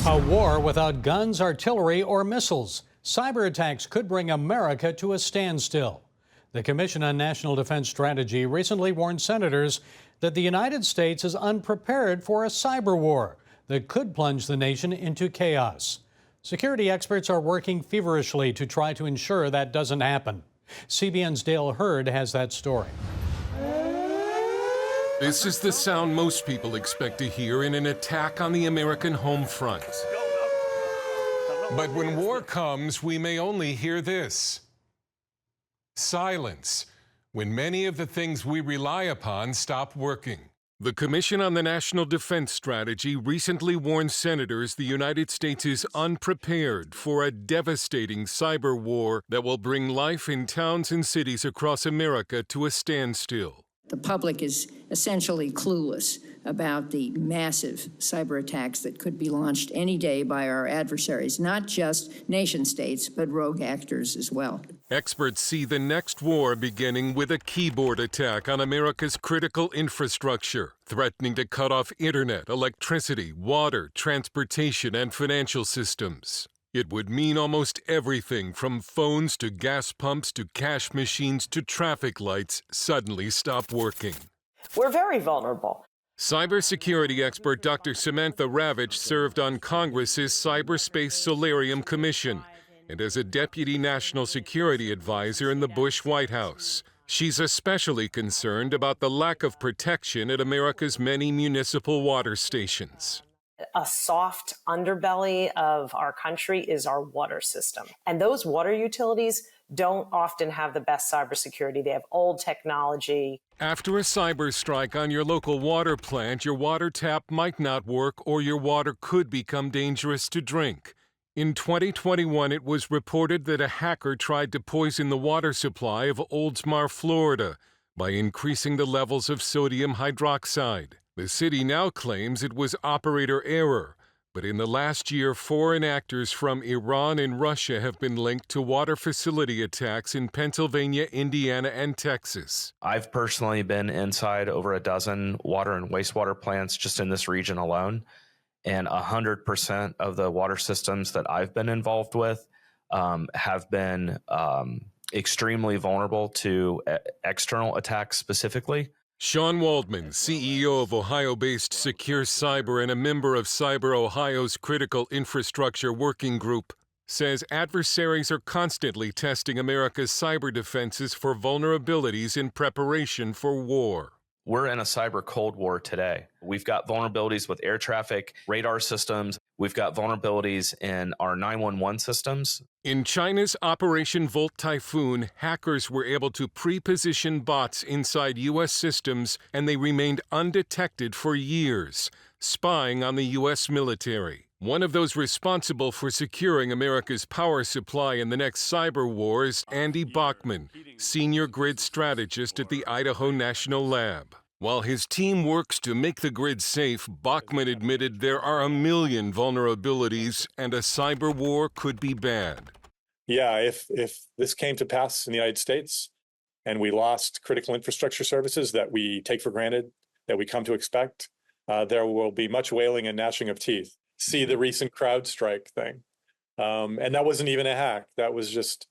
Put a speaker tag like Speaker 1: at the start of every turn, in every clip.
Speaker 1: A war without guns, artillery, or missiles. Cyber attacks could bring America to a standstill. The Commission on National Defense Strategy recently warned senators that the United States is unprepared for a cyber war that could plunge the nation into chaos. Security experts are working feverishly to try to ensure that doesn't happen. CBN's Dale Hurd has that story.
Speaker 2: This is the sound most people expect to hear in an attack on the American home front. But when war comes, we may only hear this: silence, when many of the things we rely upon stop working. The Commission on the National Defense Strategy recently warned senators the United States is unprepared for a devastating cyber war that will bring life in towns and cities across America to a standstill.
Speaker 3: The public is essentially clueless about the massive cyber attacks that could be launched any day by our adversaries, not just nation states, but rogue actors as well.
Speaker 2: Experts see the next war beginning with a keyboard attack on America's critical infrastructure, threatening to cut off internet, electricity, water, transportation, and financial systems. It would mean almost everything from phones to gas pumps to cash machines to traffic lights suddenly stop working.
Speaker 4: We're very vulnerable.
Speaker 2: Cybersecurity expert Dr. Samantha Ravitch served on Congress's Cyberspace Solarium Commission and as a deputy national security advisor in the Bush White House. She's especially concerned about the lack of protection at America's many municipal water stations.
Speaker 4: A soft underbelly of our country is our water system. And those water utilities don't often have the best cybersecurity. They have old technology.
Speaker 2: After a cyber strike on your local water plant, your water tap might not work or your water could become dangerous to drink. In 2021, it was reported that a hacker tried to poison the water supply of Oldsmar, Florida, by increasing the levels of sodium hydroxide. The city now claims it was operator error, but in the last year, foreign actors from Iran and Russia have been linked to water facility attacks in Pennsylvania, Indiana, and Texas.
Speaker 5: I've personally been inside over a dozen water and wastewater plants just in this region alone, and 100% of the water systems that I've been involved with have been extremely vulnerable to external attacks specifically.
Speaker 2: Sean Waldman, CEO of Ohio-based Secure Cyber and a member of Cyber Ohio's Critical Infrastructure Working Group, says adversaries are constantly testing America's cyber defenses for vulnerabilities in preparation for war.
Speaker 5: We're in a cyber cold war today. We've got vulnerabilities with air traffic, radar systems. We've got vulnerabilities in our 911 systems.
Speaker 2: In China's Operation Volt Typhoon, hackers were able to pre-position bots inside U.S. systems, and they remained undetected for years, spying on the U.S. military. One of those responsible for securing America's power supply in the next cyber war is Andy Bachman, senior grid strategist at the Idaho National Lab. While his team works to make the grid safe, Bachman admitted there are 1 million vulnerabilities and a cyber war could be bad.
Speaker 6: Yeah, if this came to pass in the United States and we lost critical infrastructure services that we take for granted, that we come to expect, there will be much wailing and gnashing of teeth. See the recent CrowdStrike thing. And that wasn't even a hack. That was just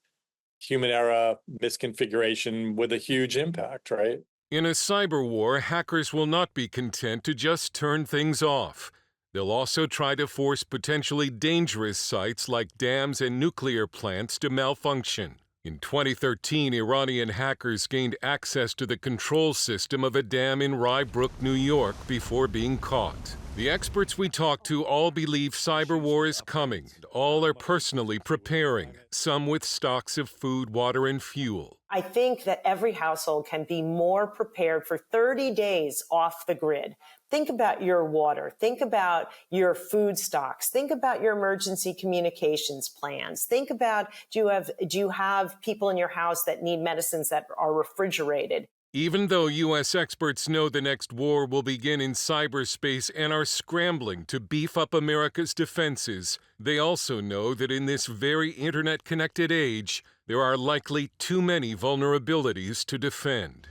Speaker 6: human error misconfiguration with a huge impact, right?
Speaker 2: In a cyber war, hackers will not be content to just turn things off. They'll also try to force potentially dangerous sites like dams and nuclear plants to malfunction. In 2013, Iranian hackers gained access to the control system of a dam in Rye Brook, New York, before being caught. The experts we talked to all believe cyber war is coming. All are personally preparing, some with stocks of food, water, and fuel.
Speaker 4: I think that every household can be more prepared for 30 days off the grid. Think about your water. Think about your food stocks. Think about your emergency communications plans. Think about, do you have people in your house that need medicines that are refrigerated?
Speaker 2: Even though U.S. experts know the next war will begin in cyberspace and are scrambling to beef up America's defenses, they also know that in this very internet-connected age, there are likely too many vulnerabilities to defend.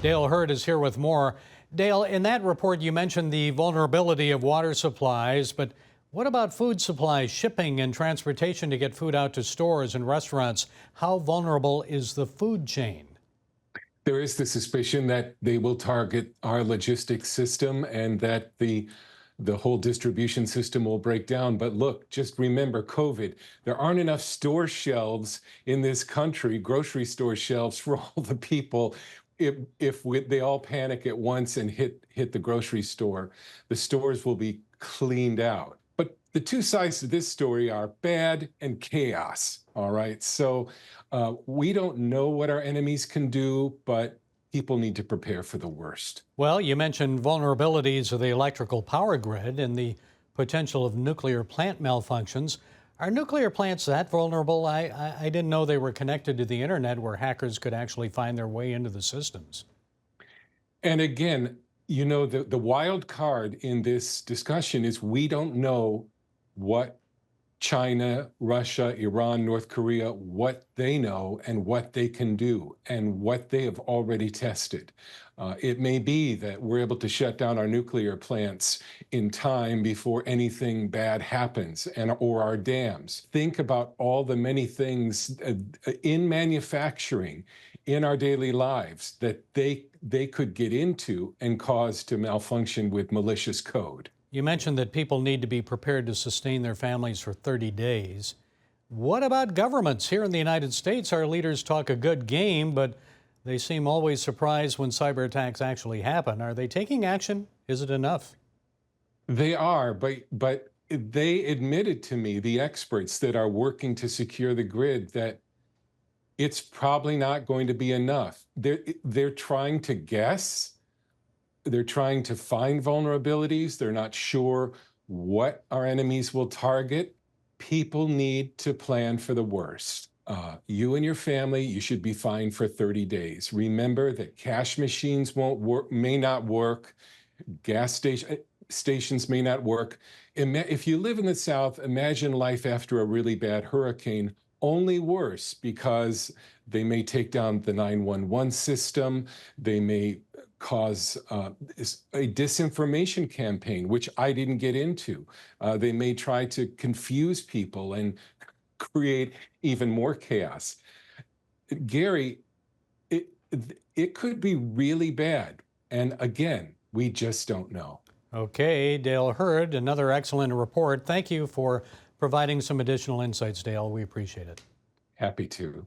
Speaker 1: Dale Hurd is here with more. Dale, in that report you mentioned the vulnerability of water supplies, but What about food supplies, shipping, and transportation to get food out to stores and restaurants? How vulnerable is the food chain?
Speaker 7: There is the suspicion that they will target our logistics system and that the whole distribution system will break down. But look, just remember COVID. There aren't enough store shelves in this country, grocery store shelves for all the people. If they all panic at once and hit the grocery store, the stores will be cleaned out. But the two sides to this story are bad and chaos. All right. So we don't know what our enemies can do, but people need to prepare for the worst.
Speaker 1: Well, you mentioned vulnerabilities of the electrical power grid and the potential of nuclear plant malfunctions. Are nuclear plants that vulnerable? I didn't know they were connected to the internet where hackers could actually find their way into the systems.
Speaker 7: And again, you know, the wild card in this discussion is we don't know what China, Russia, Iran, North Korea, what they know and what they can do and what they have already tested. It may be that we're able to shut down our nuclear plants in time before anything bad happens, or our dams. Think about all the many things in manufacturing, in our daily lives, that they could get into and cause to malfunction with malicious code.
Speaker 1: You mentioned that people need to be prepared to sustain their families for 30 days. What about governments? Here in the United States, our leaders talk a good game, but they seem always surprised when cyber attacks actually happen. Are they taking action? Is it enough?
Speaker 7: They are, but they admitted to me, the experts that are working to secure the grid, that it's probably not going to be enough. They're trying to guess. They're trying to find vulnerabilities. They're not sure what our enemies will target. People need to plan for the worst. You and your family, you should be fine for 30 days. Remember that cash machines may not work. Gas stations may not work. If you live in the South, imagine life after a really bad hurricane, only worse, because they may take down the 911 system. They may cause a disinformation campaign, which I didn't get into. They may try to confuse people and create even more chaos. Gary, it could be really bad. And again, we just don't know.
Speaker 1: Okay, Dale Hurd, another excellent report. Thank you for providing some additional insights, Dale. We appreciate it.
Speaker 7: Happy to.